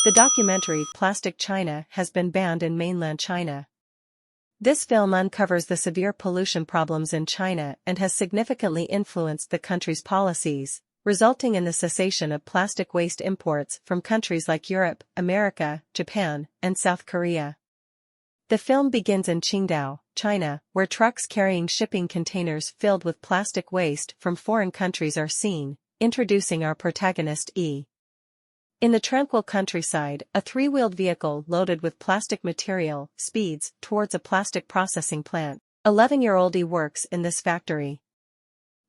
The documentary Plastic China has been banned in mainland China. This film uncovers the severe pollution problems in China and has significantly influenced the country's policies, resulting in the cessation of plastic waste imports from countries like Europe, America, Japan, and South Korea. The film begins in Qingdao, China, where trucks carrying shipping containers filled with plastic waste from foreign countries are seen, introducing our protagonist E. In the tranquil countryside, a three-wheeled vehicle loaded with plastic material speeds towards a plastic processing plant. 11-year-old E works in this factory.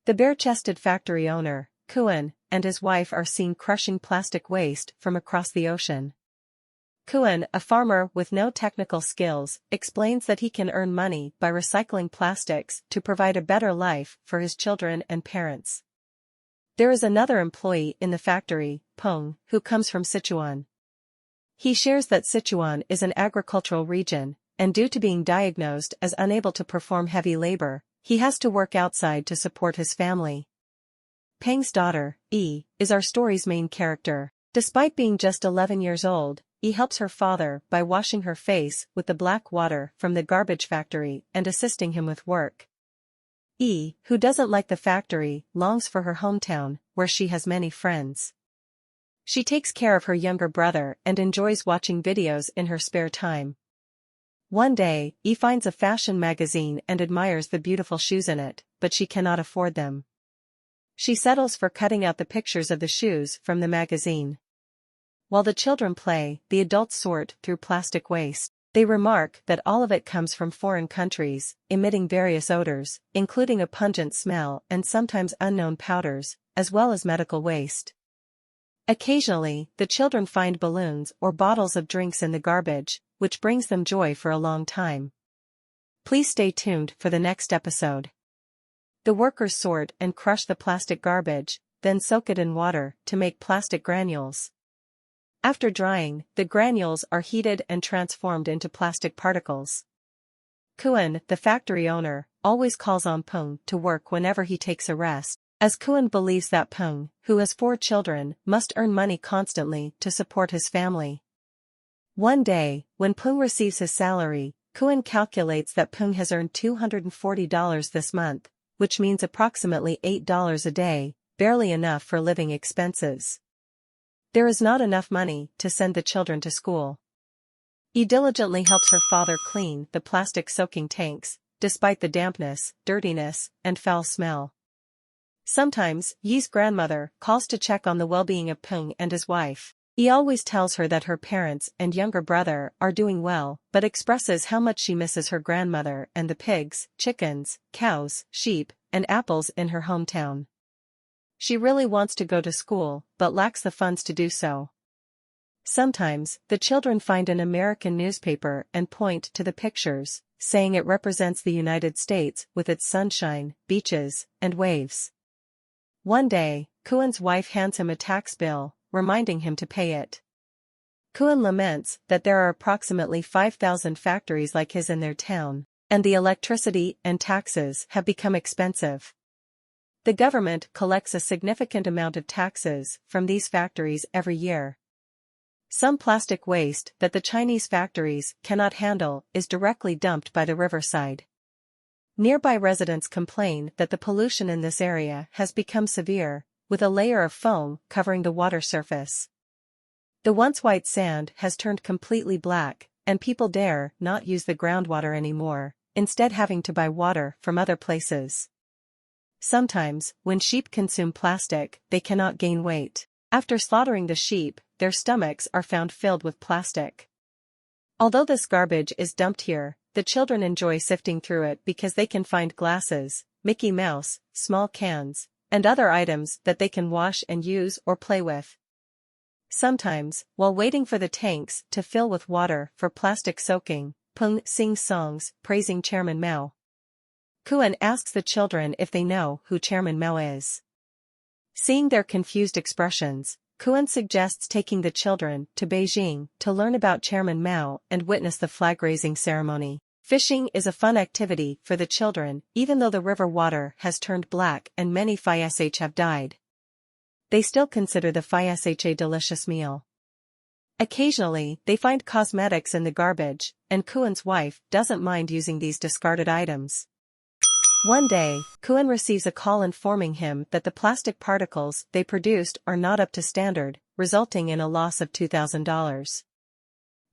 The bare-chested factory owner, Kuan, and his wife are seen crushing plastic waste from across the ocean. Kuan, a farmer with no technical skills, explains that he can earn money by recycling plastics to provide a better life for his children and parents. There is another employee in the factory, Peng, who comes from Sichuan. He shares that Sichuan is an agricultural region, and due to being diagnosed as unable to perform heavy labor, he has to work outside to support his family. Peng's daughter, E, is our story's main character. Despite being just 11 years old, E helps her father by washing her face with the black water from the garbage factory and assisting him with work. E, who doesn't like the factory, longs for her hometown, where she has many friends. She takes care of her younger brother and enjoys watching videos in her spare time. One day, E finds a fashion magazine and admires the beautiful shoes in it, but she cannot afford them. She settles for cutting out the pictures of the shoes from the magazine. While the children play, the adults sort through plastic waste. They remark that all of it comes from foreign countries, emitting various odors, including a pungent smell and sometimes unknown powders, as well as medical waste. Occasionally, the children find balloons or bottles of drinks in the garbage, which brings them joy for a long time. Please stay tuned for the next episode. The workers sort and crush the plastic garbage, then soak it in water to make plastic granules. After drying, the granules are heated and transformed into plastic particles. Kuan, the factory owner, always calls on Peng to work whenever he takes a rest, as Kuan believes that Peng, who has 4 children, must earn money constantly to support his family. One day, when Peng receives his salary, Kuan calculates that Peng has earned $240 this month, which means approximately $8 a day, barely enough for living expenses. There is not enough money to send the children to school. E diligently helps her father clean the plastic soaking tanks, despite the dampness, dirtiness, and foul smell. Sometimes, Yi's grandmother calls to check on the well-being of Peng and his wife. E always tells her that her parents and younger brother are doing well, but expresses how much she misses her grandmother and the pigs, chickens, cows, sheep, and apples in her hometown. She really wants to go to school, but lacks the funds to do so. Sometimes, the children find an American newspaper and point to the pictures, saying it represents the United States with its sunshine, beaches, and waves. One day, Kuan's wife hands him a tax bill, reminding him to pay it. Kuan laments that there are approximately 5,000 factories like his in their town, and the electricity and taxes have become expensive. The government collects a significant amount of taxes from these factories every year. Some plastic waste that the Chinese factories cannot handle is directly dumped by the riverside. Nearby residents complain that the pollution in this area has become severe, with a layer of foam covering the water surface. The once white sand has turned completely black, and people dare not use the groundwater anymore, instead having to buy water from other places. Sometimes, when sheep consume plastic, they cannot gain weight. After slaughtering the sheep, their stomachs are found filled with plastic. Although this garbage is dumped here, the children enjoy sifting through it because they can find glasses, Mickey Mouse, small cans, and other items that they can wash and use or play with. Sometimes, while waiting for the tanks to fill with water for plastic soaking, Peng sings songs praising Chairman Mao. Kuan asks the children if they know who Chairman Mao is. Seeing their confused expressions, Kuan suggests taking the children to Beijing to learn about Chairman Mao and witness the flag-raising ceremony. Fishing is a fun activity for the children, even though the river water has turned black and many fish have died. They still consider the fish a delicious meal. Occasionally, they find cosmetics in the garbage, and Kuen's wife doesn't mind using these discarded items. One day, Kuen receives a call informing him that the plastic particles they produced are not up to standard, resulting in a loss of $2,000.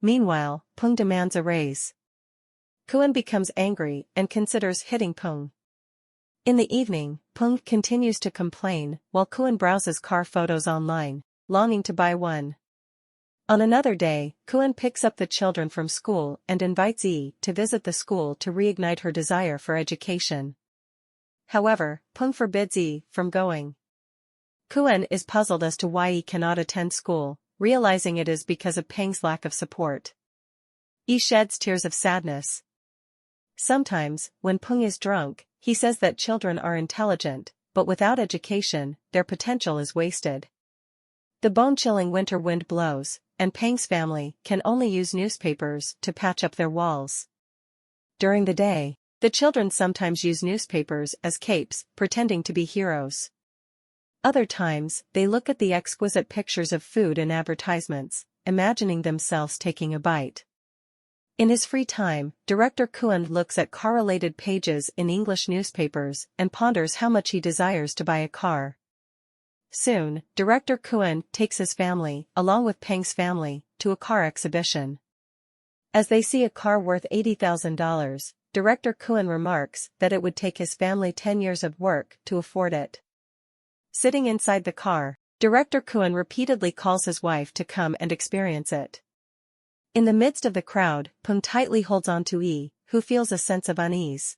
Meanwhile, Peng demands a raise. Kuen becomes angry and considers hitting Peng. In the evening, Peng continues to complain while Kuen browses car photos online, longing to buy one. On another day, Kuen picks up the children from school and invites Yi to visit the school to reignite her desire for education. However, Peng forbids Yi from going. Kuen is puzzled as to why Yi cannot attend school, realizing it is because of Peng's lack of support. Yi sheds tears of sadness. Sometimes, when Peng is drunk, he says that children are intelligent, but without education, their potential is wasted. The bone-chilling winter wind blows, and Peng's family can only use newspapers to patch up their walls. During the day, the children sometimes use newspapers as capes, pretending to be heroes. Other times, they look at the exquisite pictures of food in advertisements, imagining themselves taking a bite. In his free time, director Kuen looks at car-related pages in English newspapers and ponders how much he desires to buy a car. Soon, director Kuen takes his family, along with Peng's family, to a car exhibition. As they see a car worth $80,000, director Kuen remarks that it would take his family 10 years of work to afford it. Sitting inside the car, director Kuen repeatedly calls his wife to come and experience it. In the midst of the crowd, Peng tightly holds on to Yi, who feels a sense of unease.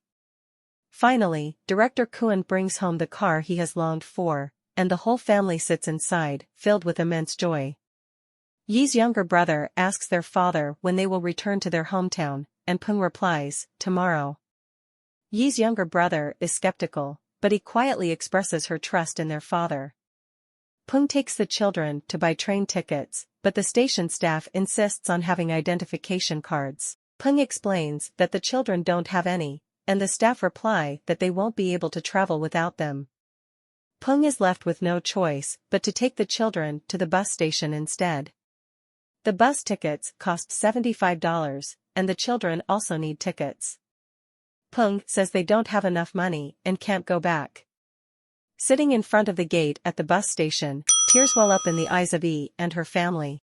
Finally, director Kuen brings home the car he has longed for, and the whole family sits inside, filled with immense joy. Yi's younger brother asks their father when they will return to their hometown, and Peng replies, "Tomorrow." Yi's younger brother is skeptical, but he quietly expresses her trust in their father. Peng takes the children to buy train tickets, but the station staff insists on having identification cards. Peng explains that the children don't have any, and the staff reply that they won't be able to travel without them. Peng is left with no choice but to take the children to the bus station instead. The bus tickets cost $75, and the children also need tickets. Peng says they don't have enough money and can't go back. Sitting in front of the gate at the bus station, tears well up in the eyes of Yi and her family.